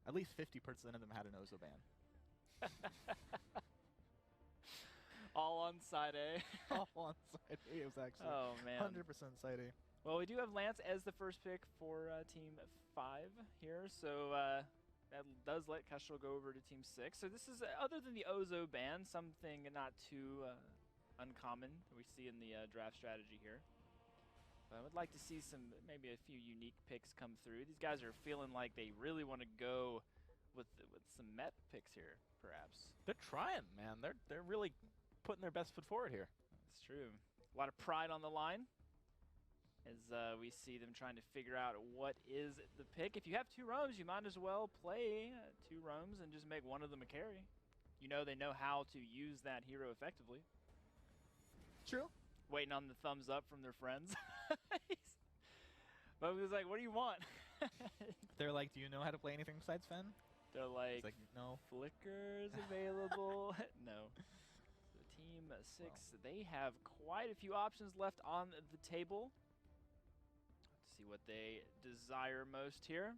at least 50% of them had an Ozo ban. All on side A. All on side A. It was actually 100% side A. Well, we do have Lance as the first pick for Team 5 here, so that does let Kestrel go over to Team 6. So this is, other than the Ozo ban, something not too uncommon that we see in the draft strategy here. But I would like to see maybe a few unique picks come through. These guys are feeling like they really want to go with some Met picks here, perhaps. They're trying, man. They're really putting their best foot forward here. That's true. A lot of pride on the line as we see them trying to figure out what is the pick. If you have 2 roams, you might as well play 2 roams and just make one of them a carry. You know they know how to use that hero effectively. True. Waiting on the thumbs up from their friends. But it was like, what do you want? They're like, do you know how to play anything besides Fen? They're like, no. Flicker's available. No. So Team 6, they have quite a few options left on the table. Let's see what they desire most here.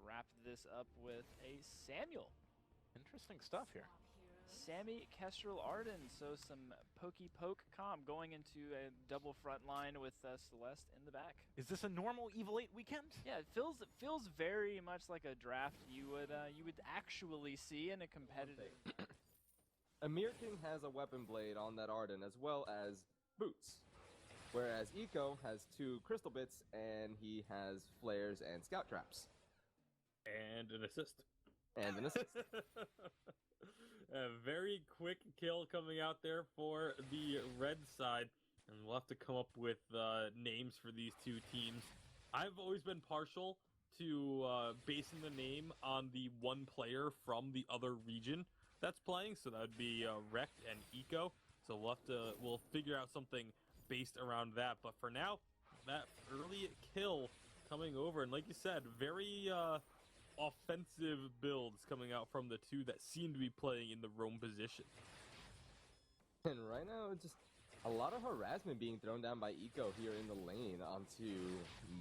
Wrap this up with a Samuel. Interesting stuff here. Sammy, Kestrel, Arden. So some pokey-poke comp going into a double front line with Celeste in the back. Is this a normal Evil 8 weekend? Yeah, it feels very much like a draft you would actually see in a competitive. Emirking has a weapon blade on that Arden as well as boots, whereas Eeko has 2 crystal bits and he has flares and scout traps. And an assist. And an assist. A very quick kill coming out there for the red side, and we'll have to come up with names for these 2 teams. I've always been partial to basing the name on the one player from the other region that's playing, so that would be Rekt and Eeko. So we'll figure out something based around that. But for now, that early kill coming over, and like you said, very offensive builds coming out from the 2 that seem to be playing in the roam position. And right now, just a lot of harassment being thrown down by Eeko here in the lane onto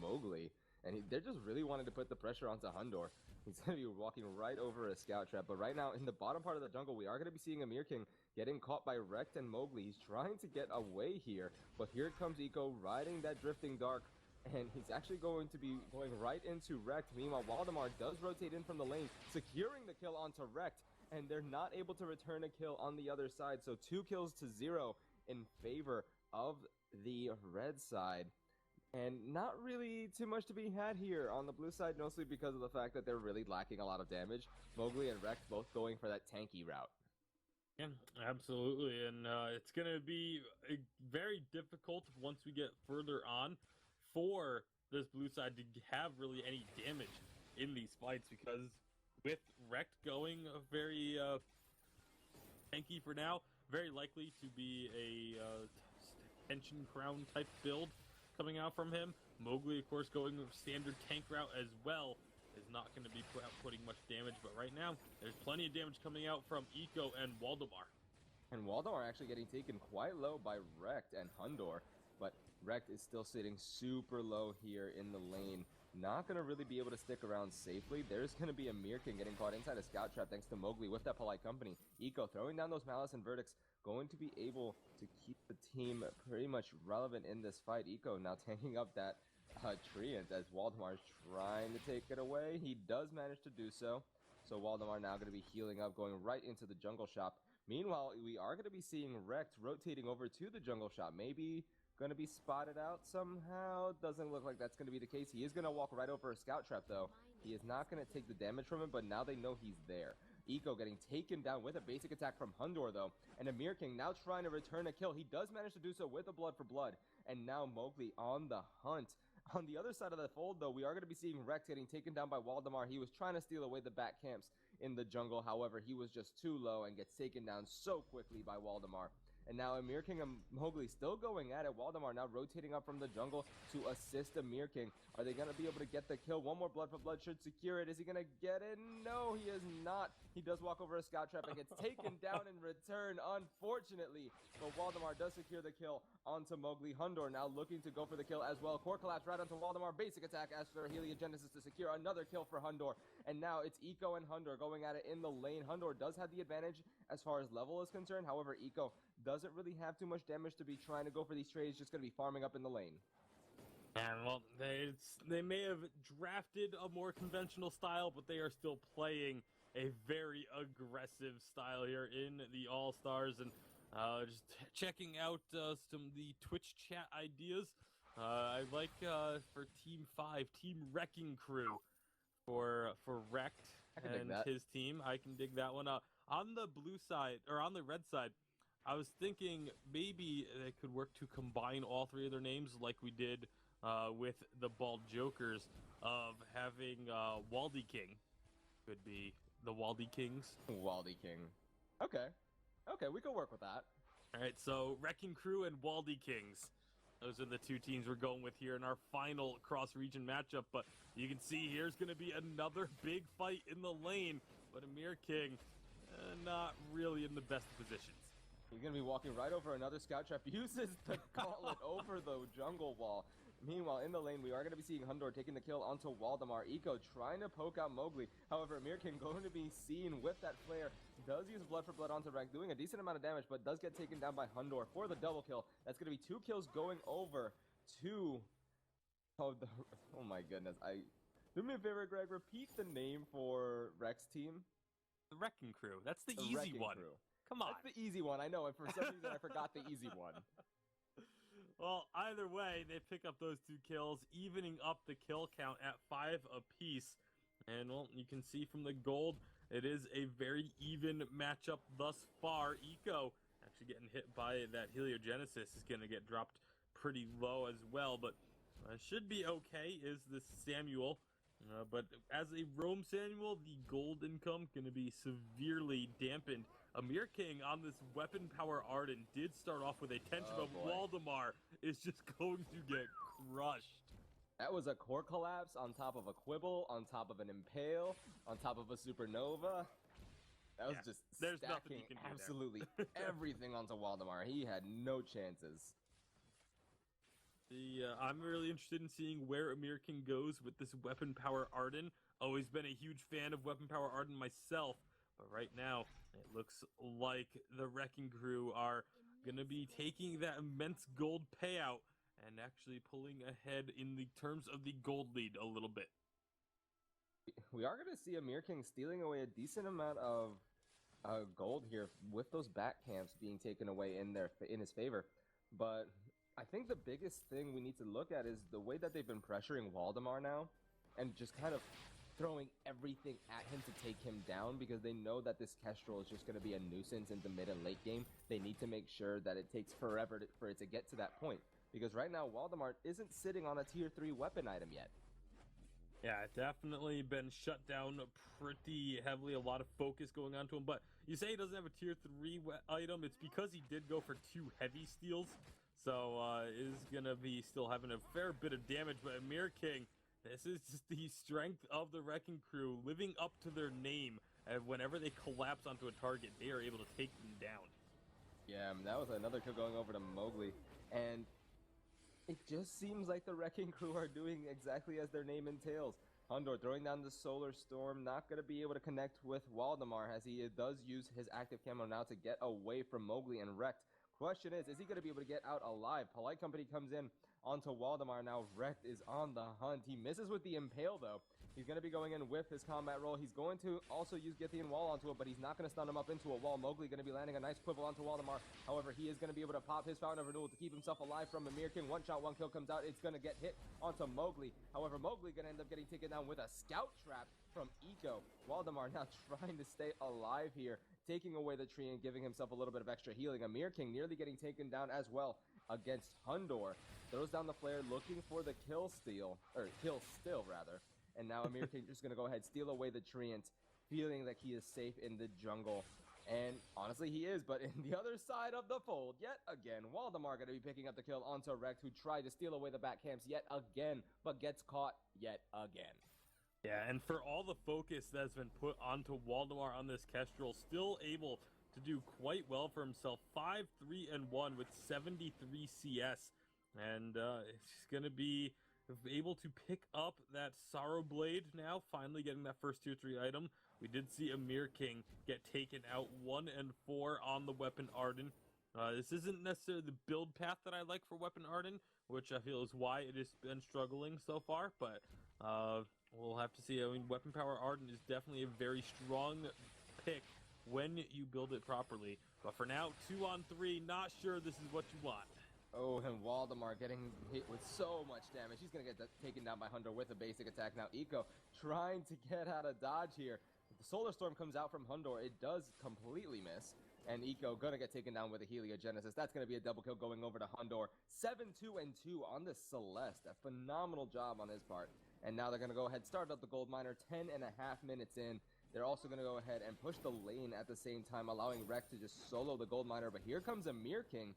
Mowglie. And they're just really wanting to put the pressure onto Hundor. He's going to be walking right over a scout trap. But right now, in the bottom part of the jungle, we are going to be seeing Emirking getting caught by Rekt and Mowglie. He's trying to get away here. But here comes Eeko riding that Drifting Dark. And he's actually going to be going right into Rekt. Meanwhile, WalDeMar does rotate in from the lane, securing the kill onto Rekt. And they're not able to return a kill on the other side. So 2 kills to 0 in favor of the red side. And not really too much to be had here on the blue side, mostly because of the fact that they're really lacking a lot of damage. Mowglie and Rekt both going for that tanky route. Yeah, absolutely. And it's going to be very difficult once we get further on for this blue side to have really any damage in these fights, because with Rekt going very tanky for now, very likely to be a tension crown type build coming out from him. Mowglie, of course, going standard tank route as well, is not going to be putting much damage, but right now there's plenty of damage coming out from Eeko and WalDeMar. And WalDeMar actually getting taken quite low by Rekt and Hundor. But Rekt is still sitting super low here in the lane. Not going to really be able to stick around safely. There's going to be Emirking getting caught inside a scout trap thanks to Mowglie with that polite company. Eeko throwing down those malice and verdicts, going to be able to keep the team pretty much relevant in this fight. Eeko now tanking up that Treant as WalDeMar is trying to take it away. He does manage to do so. So WalDeMar now going to be healing up, going right into the jungle shop. Meanwhile, we are going to be seeing Rekt rotating over to the jungle shop. Maybe going to be spotted out somehow. Doesn't look like that's going to be the case. He is going to walk right over a scout trap, though. He is not going to take the damage from him, but now they know he's there. Eeko getting taken down with a basic attack from Hundor, though. And Emirking now trying to return a kill. He does manage to do so with a blood for blood. And now Mowglie on the hunt. On the other side of the fold, though, we are going to be seeing Rekt getting taken down by WalDeMar. He was trying to steal away the back camps in the jungle. However, he was just too low and gets taken down so quickly by WalDeMar. And now Emirking and Mowglie still going at it. WalDeMar now rotating up from the jungle to assist Emirking. Are they going to be able to get the kill? One more blood for blood should secure it. Is he going to get it? No, he is not. He does walk over a scout trap and gets taken down in return, unfortunately. But WalDeMar does secure the kill onto Mowglie. Hundor now looking to go for the kill as well. Core collapse right onto WalDeMar. Basic attack after Heliogenesis to secure another kill for Hundor. And now it's Eeko and Hundor going at it in the lane. Hundor does have the advantage as far as level is concerned. However, Eeko doesn't really have too much damage to be trying to go for these trades. Just going to be farming up in the lane. And well, they may have drafted a more conventional style, but they are still playing a very aggressive style here in the All-Stars. And just checking out some of the Twitch chat ideas. I like for Team 5, Team Wrecking Crew for Wrecked and his team. I can dig that one up. On the blue side, or on the red side, I was thinking maybe they could work to combine all three of their names like we did with the Bald Jokers, of having WalDeMar could be the WalDeMar. WalDeMar. Okay, we can work with that. All right, so Wrecking Crew and WalDeMar. Those are the two teams we're going with here in our final cross-region matchup. But you can see here's going to be another big fight in the lane. But Emirking, not really in the best positions. He's going to be walking right over another scout trap. Uses the gauntlet over the jungle wall. Meanwhile, in the lane, we are going to be seeing Hundor taking the kill onto WalDeMar. Eeko trying to poke out Mowglie. However, Emirking going to be seen with that flare. Does use blood for blood onto Rank, doing a decent amount of damage, but does get taken down by Hundor for the double kill. That's going to be 2 kills going over to... Oh my goodness. Do me a favor, Greg. Repeat the name for Rex team. The Wrecking Crew. That's the easy one. Crew. Come on. That's the easy one. I know, and for some reason I forgot the easy one. Well, either way, they pick up those 2 kills, evening up the kill count at 5 apiece. And, well, you can see from the gold, it is a very even matchup thus far. Eeko actually getting hit by that Heliogenesis is going to get dropped pretty low as well. But should be okay is this Samuel. But as a roam Samuel, the gold income going to be severely dampened. Emirking on this weapon power Arden did start off with a tension, but WalDeMar is just going to get crushed. That was a core collapse on top of a quibble, on top of an impale, on top of a supernova. That was just stacking absolutely everything onto WalDeMar. He had no chances. I'm really interested in seeing where Emirking goes with this weapon power Arden. Always been a huge fan of weapon power Arden myself, but right now it looks like the Wrecking Crew are going to be taking that immense gold payout and actually pulling ahead in the terms of the gold lead a little bit. We are going to see Emirking stealing away a decent amount of gold here with those back camps being taken away in his favor. But I think the biggest thing we need to look at is the way that they've been pressuring WalDeMar now and just kind of throwing everything at him to take him down, because they know that this Kestrel is just going to be a nuisance in the mid and late game. They need to make sure that it takes forever for it to get to that point, because right now WalDeMar isn't sitting on a tier 3 weapon item yet. Yeah, definitely been shut down pretty heavily. A lot of focus going on to him, but you say he doesn't have a tier 3 item. It's because he did go for 2 heavy steals, so is going to be still having a fair bit of damage. But Emirking, this is just the strength of the Wrecking Crew living up to their name. And whenever they collapse onto a target, they are able to take them down. Yeah, that was another kill going over to Mowglie. And it just seems like the Wrecking Crew are doing exactly as their name entails. Hundor throwing down the Solar Storm, not going to be able to connect with WalDeMar, as he does use his active camo now to get away from Mowglie and Wrecked. Question is he going to be able to get out alive? Polite Company comes in onto WalDeMar now. Wrecked is on the hunt. He misses with the Impale, though. He's going to be going in with his combat roll. He's going to also use Githian Wall onto it, but he's not going to stun him up into a wall. Mowglie going to be landing a nice quibble onto WalDeMar. However, he is going to be able to pop his Fountain of Renewal to keep himself alive from Emirking. One shot, one kill comes out. It's going to get hit onto Mowglie. However, Mowglie going to end up getting taken down with a Scout Trap from Eeko. WalDeMar now trying to stay alive here, taking away the tree and giving himself a little bit of extra healing. Emirking nearly getting taken down as well against Hundor. Throws down the flare, looking for the kill still, rather. And now Emirking just going to go ahead, steal away the Treant, feeling that he is safe in the jungle. And honestly, he is, but in the other side of the fold, yet again, WalDeMar going to be picking up the kill onto Rekt, who tried to steal away the back camps yet again, but gets caught yet again. Yeah, and for all the focus that's been put onto WalDeMar on this Kestrel, still able to do quite well for himself. 5-3-1 with 73 CS. And he's going to be able to pick up that Sorrow Blade now, finally getting that first tier 3 item. We did see Emirking get taken out 1-4 on the Weapon Arden. This isn't necessarily the build path that I like for Weapon Arden, which I feel is why it has been struggling so far, but we'll have to see. I mean, Weapon Power Arden is definitely a very strong pick when you build it properly. But for now, 2-on-3, not sure this is what you want. Oh, and WalDeMar getting hit with so much damage. He's going to get taken down by Hundor with a basic attack. Now Eeko trying to get out of dodge here. The Solar Storm comes out from Hundor. It does completely miss. And Eeko going to get taken down with a Heliogenesis. That's going to be a double kill going over to Hundor. 7-2-2 on the Celeste. A phenomenal job on his part. And now they're going to go ahead, start up the Gold Miner 10.5 minutes in. They're also going to go ahead and push the lane at the same time, allowing Rekt to just solo the Gold Miner. But here comes Emirking.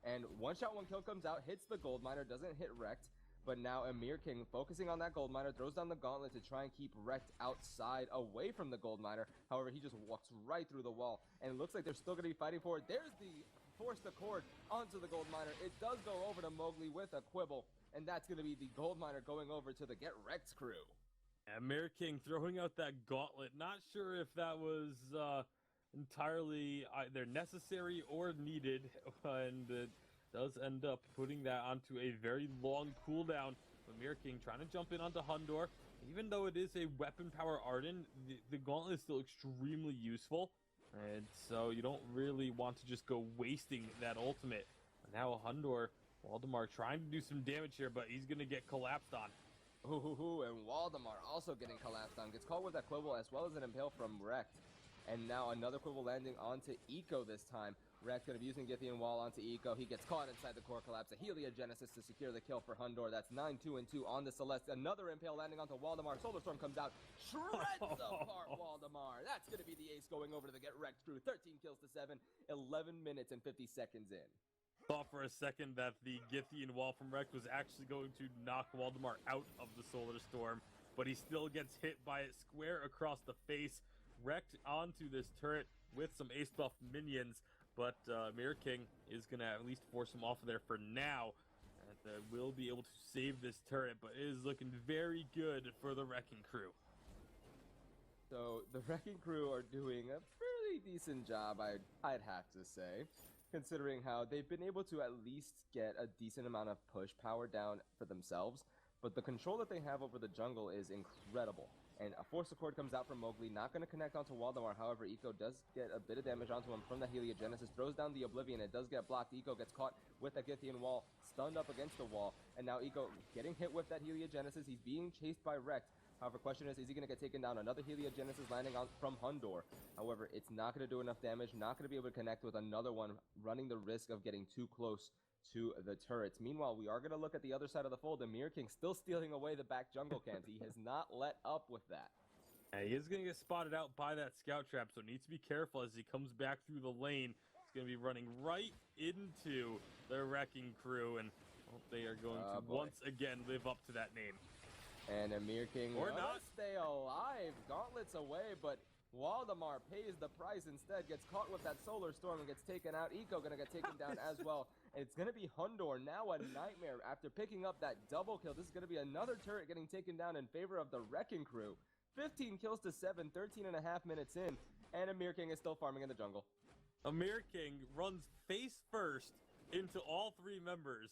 And one shot, one kill comes out, hits the Gold Miner, doesn't hit Rekt. But now Emirking, focusing on that Gold Miner, throws down the gauntlet to try and keep Rekt outside, away from the Gold Miner. However, he just walks right through the wall. And it looks like they're still going to be fighting for it. There's the forced accord onto the Gold Miner. It does go over to Mowglie with a quibble. And that's going to be the Gold Miner going over to the Get Wrecked crew. Emirking throwing out that gauntlet. Not sure if that was entirely either necessary or needed, and it does end up putting that onto a very long cooldown. Emirking trying to jump in onto Hundor. Even though it is a weapon power Arden, the gauntlet is still extremely useful, and so you don't really want to just go wasting that ultimate. And now Hundor, WalDeMar trying to do some damage here, but he's going to get collapsed on. Ooh, and WalDeMar also getting collapsed on. Gets caught with that quibble as well as an impale from Rekt. And now another quibble landing onto Eeko this time. Rekt's going to be using Githian Wall onto Eeko. He gets caught inside the core collapse. A Heliogenesis to secure the kill for Hundor. That's 9-2-2 on the Celeste. Another impale landing onto WalDeMar. Solar Storm comes out. Shreds apart WalDeMar. That's going to be the ace going over to the Get Wrecked crew. 13 kills to 7. 11 minutes and 50 seconds in. Thought for a second that the Githian Wall from Rekt was actually going to knock WalDeMar out of the Solar Storm, but he still gets hit by it square across the face. Rekt onto this turret with some ace buff minions, but Emirking is going to at least force him off of there for now. And will be able to save this turret, but it is looking very good for the Wrecking Crew. So the Wrecking Crew are doing a fairly decent job, I'd have to say, considering how they've been able to at least get a decent amount of push power down for themselves. But the control that they have over the jungle is incredible. And a Force Accord comes out from Mowglie, not going to connect onto WalDeMar. However, Eeko does get a bit of damage onto him from the Heliogenesis, throws down the Oblivion. It does get blocked. Eeko gets caught with the Githian Wall, stunned up against the wall. And now Eeko getting hit with that Heliogenesis. He's being chased by Rekt. However, question is he going to get taken down? Another Heliogenesis landing on from Hundor. However, it's not going to do enough damage, not going to be able to connect with another one, running the risk of getting too close to the turrets. Meanwhile, we are going to look at the other side of the fold. Emirking still stealing away the back jungle camps. He has not let up with that. And he is going to get spotted out by that scout trap, so needs to be careful as he comes back through the lane. He's going to be running right into the Wrecking Crew, and they are going to once again live up to that name. And Emirking or not stay alive. Gauntlets away, but WalDeMar pays the price instead. Gets caught with that Solar Storm and gets taken out. Eeko going to get taken down as well. And it's going to be Hundor, now a nightmare. After picking up that double kill, this is going to be another turret getting taken down in favor of the Wrecking Crew. 15 kills to 7, 13.5 minutes in. And Emirking is still farming in the jungle. Emirking runs face first into all three members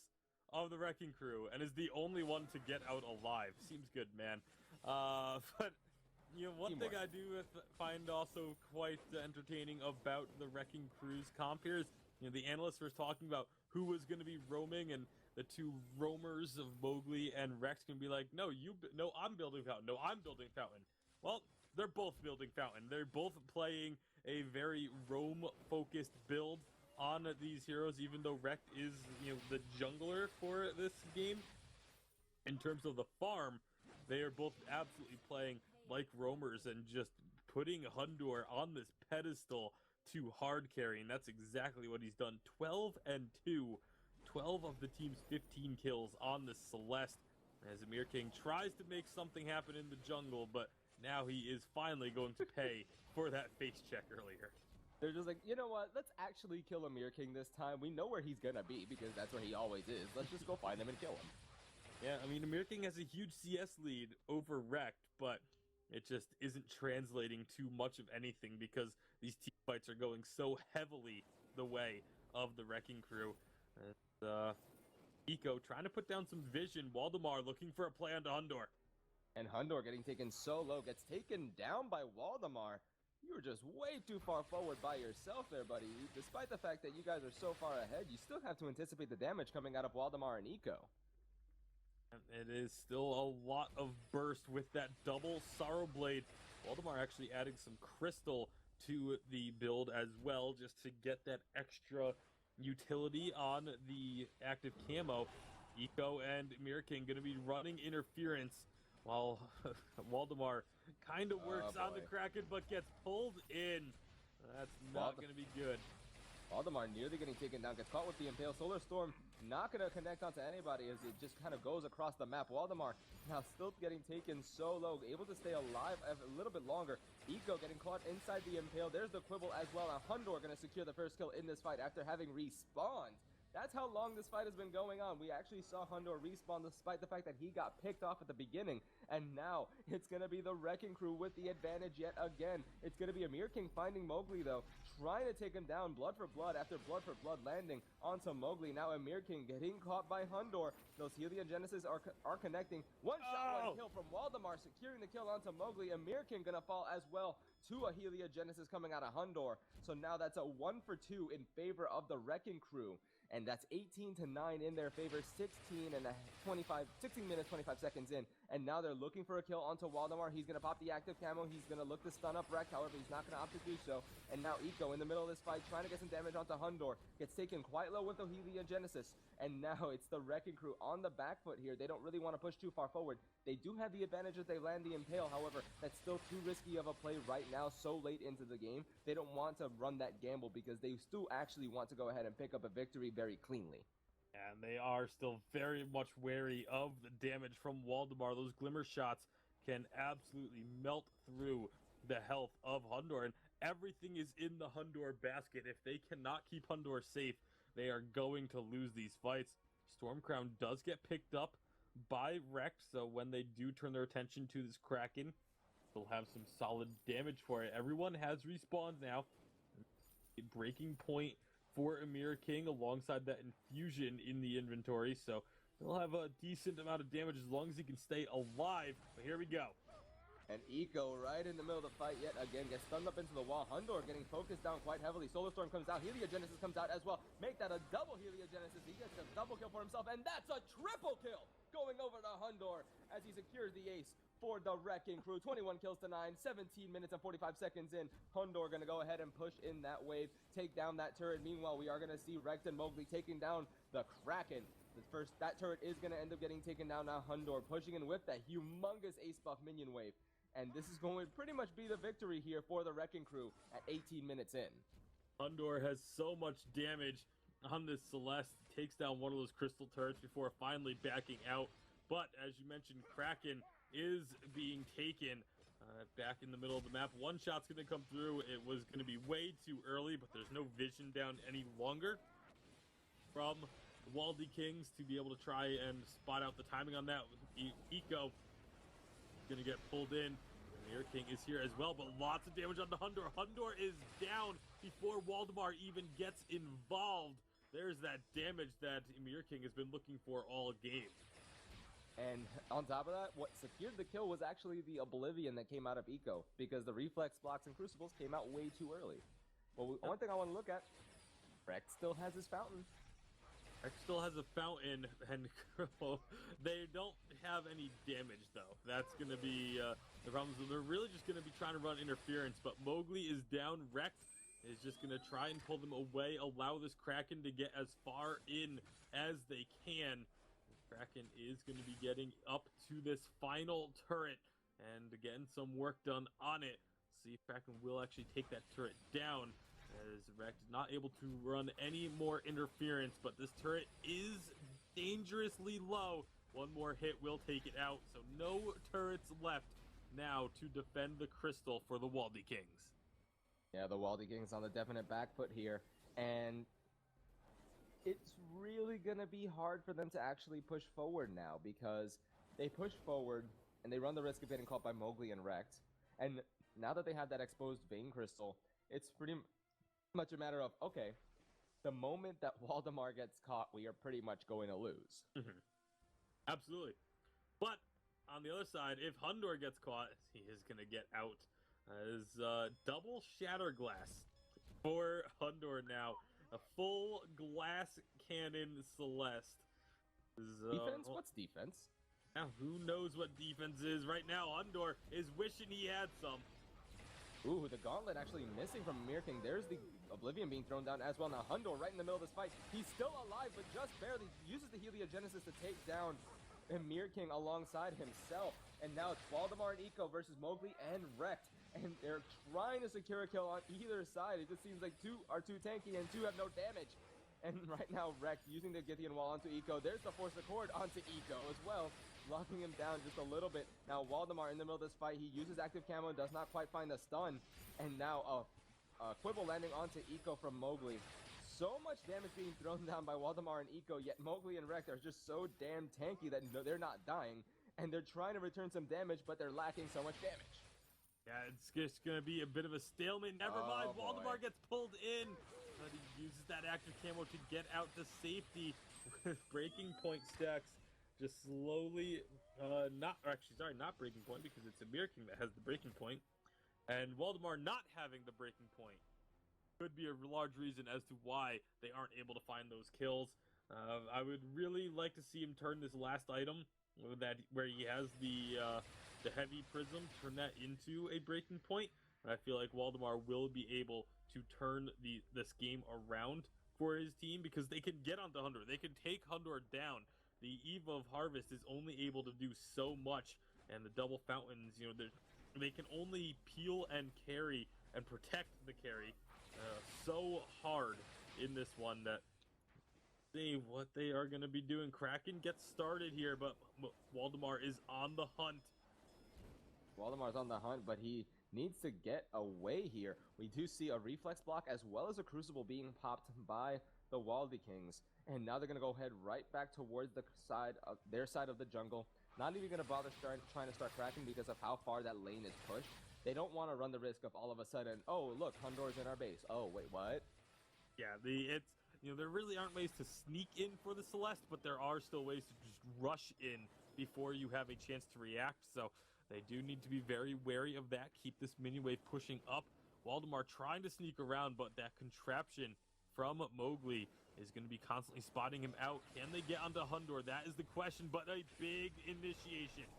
of the Wrecking Crew and is the only one to get out alive. Seems good, man. But you know, one thing I do find also quite entertaining about the Wrecking Crew's comp here is, you know, the analysts were talking about who was going to be roaming, and the two roamers of Mowglie and Rex can be like, no, I'm building Fountain. No, I'm building Fountain. Well, they're both building Fountain. They're both playing a very roam-focused build on these heroes, even though Rekt is, you know, the jungler for this game. In terms of the farm, they are both absolutely playing like roamers and just putting Hundor on this pedestal to hard carrying. That's exactly what he's done. 12-2. 12 of the team's 15 kills on the Celeste. As Emirking tries to make something happen in the jungle, but now he is finally going to pay for that face check earlier. They're just like, you know what? Let's actually kill Emirking this time. We know where he's gonna be because that's where he always is. Let's just go find him and kill him. Yeah, I mean, Emirking has a huge CS lead over Rekt, but it just isn't translating to much of anything because these team fights are going so heavily the way of the Wrecking Crew. And, Eeko trying to put down some vision. WalDeMar looking for a play onto Hundor. And Hundor getting taken so low, gets taken down by WalDeMar. You were just way too far forward by yourself there, buddy. Despite the fact that you guys are so far ahead, you still have to anticipate the damage coming out of WalDeMar and Eeko. And it is still a lot of burst with that double Sorrow Blade. WalDeMar actually adding some crystal to the build as well, just to get that extra utility on the active camo. Eeko and Emirking going to be running interference while WalDeMar kind of works on the Kraken but gets pulled in. That's not going to be good. WalDeMar nearly getting taken down, gets caught with the Impale. Solar Storm not going to connect onto anybody as it just kind of goes across the map. WalDeMar now still getting taken so low, able to stay alive a little bit longer. Eeko getting caught inside the Impale. There's the Quibble as well. Now Hundor going to secure the first kill in this fight after having respawned. That's how long this fight has been going on. We actually saw Hundor respawn despite the fact that he got picked off at the beginning. And now it's going to be the Wrecking Crew with the advantage yet again. It's going to be Emirking finding Mowglie though, trying to take him down blood for blood after blood for blood landing onto Mowglie. Now Emirking getting caught by Hundor. Those Heliogenesis are connecting. One shot, one kill from WalDeMar, securing the kill onto Mowglie. Emirking going to fall as well to a Heliogenesis coming out of Hundor. So now that's a 1 for 2 in favor of the Wrecking Crew. And that's 18-9 in their favor, 16 minutes, 25 seconds in. And now they're looking for a kill onto WalDeMar. He's going to pop the active camo. He's going to look to stun up Rekt. However, he's not going to opt to do so. And now Eeko in the middle of this fight, trying to get some damage onto Hundor. Gets taken quite low with the Heliogenesis. And now it's the Wrecking Crew on the back foot here. They don't really want to push too far forward. They do have the advantage that they land the Impale. However, that's still too risky of a play right now, so late into the game. They don't want to run that gamble because they still actually want to go ahead and pick up a victory very cleanly. And they are still very much wary of the damage from WalDeMar. Those glimmer shots can absolutely melt through the health of Hundor. And everything is in the Hundor basket. If they cannot keep Hundor safe, they are going to lose these fights. Stormcrown does get picked up by Rekt, so when they do turn their attention to this Kraken, they'll have some solid damage for it. Everyone has respawned now. Breaking point for Emirking alongside that infusion in the inventory, so they'll have a decent amount of damage as long as he can stay alive. But here we go. And Eeko right in the middle of the fight yet again gets stunned up into the wall. Hundor getting focused down quite heavily. Solar Storm comes out. Heliogenesis comes out as well. Make that a double Heliogenesis. He gets a double kill for himself, and that's a triple kill going over to Hundor as he secures the ace for the Wrecking Crew. 21 kills to 9, 17 minutes and 45 seconds in. Hundor going to go ahead and push in that wave, take down that turret. Meanwhile, we are going to see Rekt and Mowglie taking down the Kraken. That turret is going to end up getting taken down now. Hundor pushing in with that humongous ace buff minion wave. And this is going to pretty much be the victory here for the Wrecking Crew at 18 minutes in. Hundor has so much damage on this Celeste. Takes down one of those crystal turrets before finally backing out. But as you mentioned, Kraken is being taken back in the middle of the map. One shot's going to come through. It was going to be way too early, but there's no vision down any longer from the WalDeKings to be able to try and spot out the timing on that. Eeko going to get pulled in. Emirking is here as well, but lots of damage on the Hundor. Hundor is down before WalDeMar even gets involved. There's that damage that Emirking has been looking for all game. And on top of that, what secured the kill was actually the Oblivion that came out of Eeko, because the Reflex blocks and Crucibles came out way too early. Well, one thing I want to look at, Rekt still has his fountain. Rekt still has a fountain, and they don't have any damage, though. That's going to be the problem. They're really just going to be trying to run interference, but Mowglie is down. Rekt is just going to try and pull them away, allow this Kraken to get as far in as they can. Kraken is going to be getting up to this final turret and getting some work done on it. See if Kraken will actually take that turret down. as Rekt is not able to run any more interference, but this turret is dangerously low. One more hit will take it out, so no turrets left now to defend the crystal for the WalDeKings. Yeah, the WalDeKings on the definite back foot here, and it's really gonna be hard for them to actually push forward now, because they push forward and they run the risk of getting caught by Mowglie and Rekt. And now that they have that exposed Vein Crystal, it's pretty much a matter of, okay, the moment that WalDeMar gets caught, we are pretty much going to lose. Absolutely. But on the other side, if Hundor gets caught, he is going to get out. As double shatter glass for Hundor now. A full glass cannon Celeste. Defense? What's defense? Now, who knows what defense is? Right now, Hundor is wishing he had some. Ooh, the gauntlet actually missing from Emirking. There's the Oblivion being thrown down as well. Now, Hundor right in the middle of this fight. He's still alive, but just barely uses the Heliogenesis to take down Emirking alongside himself. And now it's WalDeMar and Eeko versus Mowglie and Rekt. And they're trying to secure a kill on either side. It just seems like two are too tanky and two have no damage. And right now, Rekt using the Githian wall onto Eeko. There's the Force Accord onto Eeko as well, locking him down just a little bit. Now, WalDeMar in the middle of this fight, he uses active camo and does not quite find the stun. And now a Quibble landing onto Eeko from Mowglie. So much damage being thrown down by WalDeMar and Eeko, yet Mowglie and Rekt are just so damn tanky that they're not dying. And they're trying to return some damage, but they're lacking so much damage. Yeah, it's just going to be a bit of a stalemate. Never mind, WalDeMar gets pulled in. But he uses that active camo to get out to safety with breaking point stacks. Just slowly, not breaking point, because it's Emirking that has the breaking point. And WalDeMar not having the breaking point could be a large reason as to why they aren't able to find those kills. I would really like to see him turn this last item, where he has the heavy prism, turn that into a breaking point. And I feel like WalDeMar will be able to turn this game around for his team, because they can get onto Hundor. They can take Hundor down. The Eve of Harvest is only able to do so much, and the double fountains, they can only peel and carry and protect the carry so hard in this one that see what they are going to be doing. Kraken gets started here, but WalDeMar is on the hunt. WalDeMar's on the hunt, but he needs to get away here. We do see a reflex block as well as a crucible being popped by the WalDeKings. And now they're going to go head right back towards their side of the jungle. Not even going to bother trying to start Kraken because of how far that lane is pushed. They don't want to run the risk of all of a sudden, oh, look, Hundor's in our base. Oh, wait, what? Yeah, there really aren't ways to sneak in for the Celeste, but there are still ways to just rush in before you have a chance to react. So they do need to be very wary of that. Keep this minion wave pushing up. WalDeMar trying to sneak around, but that contraption from Mowglie is going to be constantly spotting him out. Can they get onto Hundor? That is the question, but a big initiation.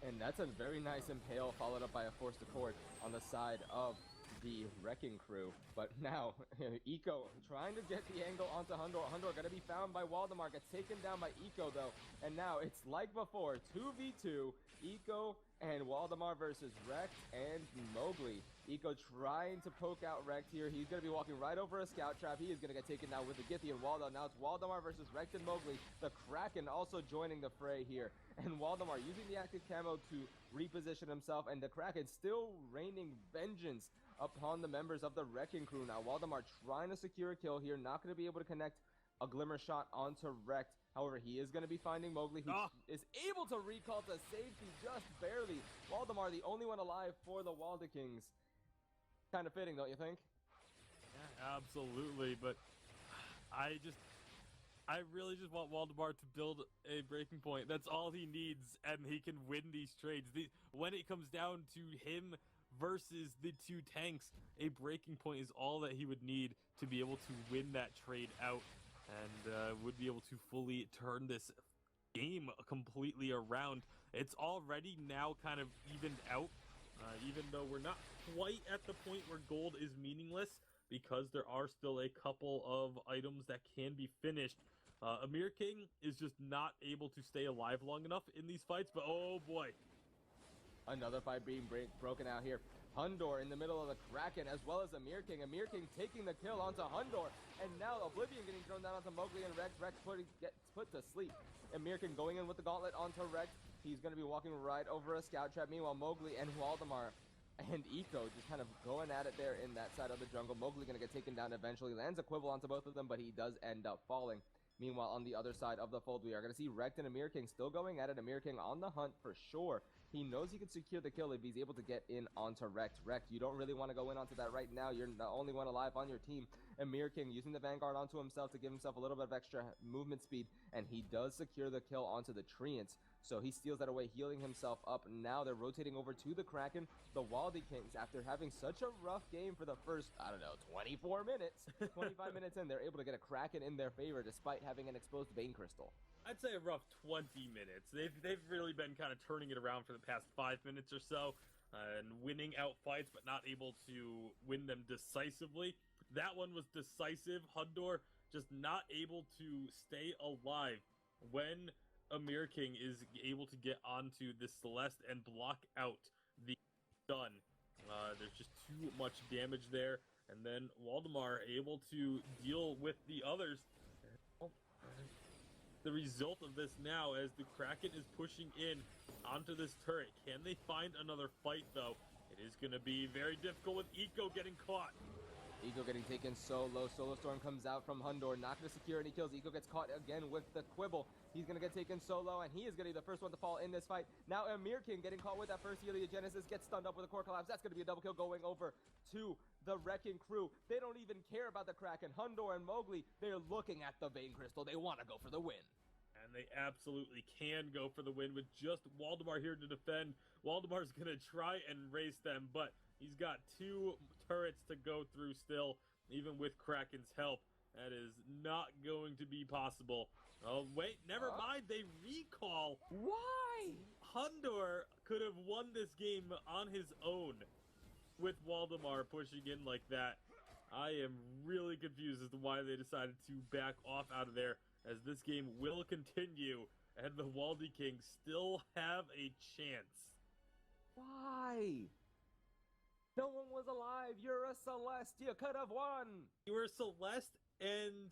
And that's a very nice impale, followed up by a Forced Accord on the side of the Wrecking Crew. But now, Eeko trying to get the angle onto Hundor. Hundor going to be found by WalDeMar, gets taken down by Eeko though. And now it's like before, 2v2, Eeko and WalDeMar versus Rekt and Mowglie. Eeko trying to poke out Rekt here. He's going to be walking right over a scout trap. He is going to get taken down with the Githian wall though. Now it's WalDeMar versus Rekt and Mowglie. The Kraken also joining the fray here. And WalDeMar using the active camo to reposition himself. And the Kraken still raining vengeance upon the members of the Wrecking Crew. Now WalDeMar trying to secure a kill here. Not going to be able to connect a glimmer shot onto Rekt. However, he is going to be finding Mowglie, who is able to recall to safety just barely. WalDeMar, the only one alive for the WalDeKings. Kind of fitting, don't you think? Yeah, absolutely. But I really just want WalDeMar to build a breaking point. That's all he needs, and he can win these trades. When it comes down to him versus the two tanks, a breaking point is all that he would need to be able to win that trade out, and would be able to fully turn this game completely around. It's already now kind of evened out, even though we're not quite at the point where gold is meaningless, because there are still a couple of items that can be finished. Emirking is just not able to stay alive long enough in these fights, but oh boy. Another fight being broken out here. Hundor in the middle of the Kraken, as well as Emirking. Emirking taking the kill onto Hundor, and now Oblivion getting thrown down onto Mowglie and Rex. Rex gets put to sleep. Emirking going in with the gauntlet onto Rex. He's going to be walking right over a scout trap. Meanwhile, Mowglie and WalDeMar and Eeko just kind of going at it there in that side of the jungle. Mowglie going to get taken down eventually. Lands a quibble onto both of them, but he does end up falling. Meanwhile, on the other side of the fold, we are going to see Rekt and Emirking still going at it. Emirking on the hunt for sure. He knows he can secure the kill if he's able to get in onto Rekt. Rekt, you don't really want to go in onto that right now. You're the only one alive on your team. Emirking using the Vanguard onto himself to give himself a little bit of extra movement speed, and he does secure the kill onto the Treants. So he steals that away, healing himself up. Now they're rotating over to the Kraken. The WalDeKings, after having such a rough game for the first, 24 minutes, 25 minutes in, they're able to get a Kraken in their favor despite having an exposed Bane Crystal. I'd say a rough 20 minutes. They've really been kind of turning it around for the past 5 minutes or so, and winning out fights, but not able to win them decisively. That one was decisive. Hundor just not able to stay alive when Emirking is able to get onto the Celeste and block out the stun. There's just too much damage there, and then WalDeMar able to deal with the others. The result of this now, as the Kraken is pushing in onto this turret. Can they find another fight, though? It is going to be very difficult with Eeko getting caught. Eeko getting taken solo. Solo Storm comes out from Hundor, not going to secure any kills. Eeko gets caught again with the quibble. He's going to get taken solo, and he is going to be the first one to fall in this fight. Now Emirking getting caught with that first Heliogenesis, gets stunned up with a core collapse. That's going to be a double kill going over to the Wrecking Crew. They don't even care about the Kraken. Hundor and Mowglie, they're looking at the Bane Crystal. They want to go for the win. And they absolutely can go for the win with just WalDeMar here to defend. WalDeMar's going to try and race them, but he's got 2 turrets to go through still, even with Kraken's help. That is not going to be possible. Oh, wait, never mind. They recall. Why? Hundor could have won this game on his own with WalDeMar pushing in like that. I am really confused as to why they decided to back off out of there, as this game will continue, and the WalDeKings still have a chance. Why? No one was alive. You're a Celeste. You could have won. You were a Celeste, and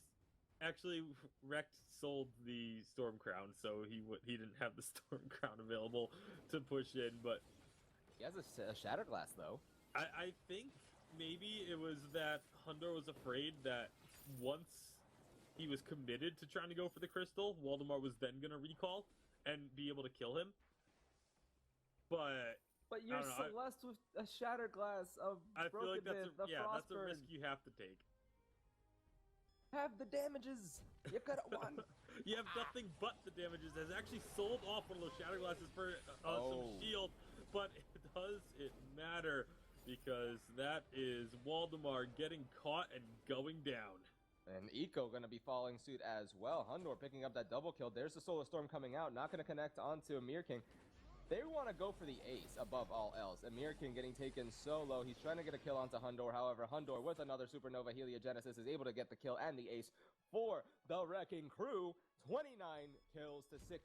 actually, Rekt sold the Storm Crown, so he didn't have the Storm Crown available to push in, but he has a Shatterglass, though. I think maybe it was that Hundor was afraid that once he was committed to trying to go for the crystal, WalDeMar was then going to recall and be able to kill him. But you're Celeste with a Shatterglass of I feel like that's Frostburn. that's a risk you have to take. Have the damages. You could have won. You have nothing but the damages. Has actually sold off one of those Shatterglasses for some shield, but does it matter? Because that is WalDeMar getting caught and going down. And Eeko going to be following suit as well. Hundor picking up that double kill. There's the Solar Storm coming out. Not going to connect onto Emirking. They want to go for the ace above all else. Emirking getting taken solo. He's trying to get a kill onto Hundor. However, Hundor with another Supernova Heliogenesis is able to get the kill and the ace for the Wrecking Crew. 29 kills to 16.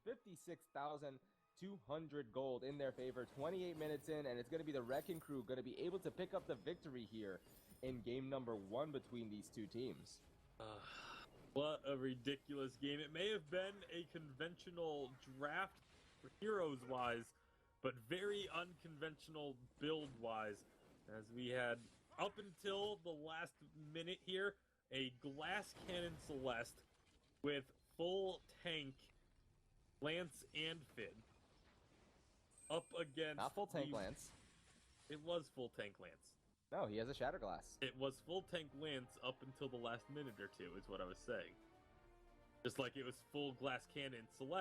56,200 gold in their favor. 28 minutes in, and it's going to be the Wrecking Crew going to be able to pick up the victory here in game number 1 between these two teams. What a ridiculous game. It may have been a conventional draft heroes-wise, but very unconventional build-wise, as we had, up until the last minute here, a Glass Cannon Celeste with full tank Lance and Finn up against... Not full tank Lance. It was full tank Lance. No, he has a Shatterglass. It was full tank Lance up until the last minute or two, is what I was saying. Just like it was full Glass Cannon Celeste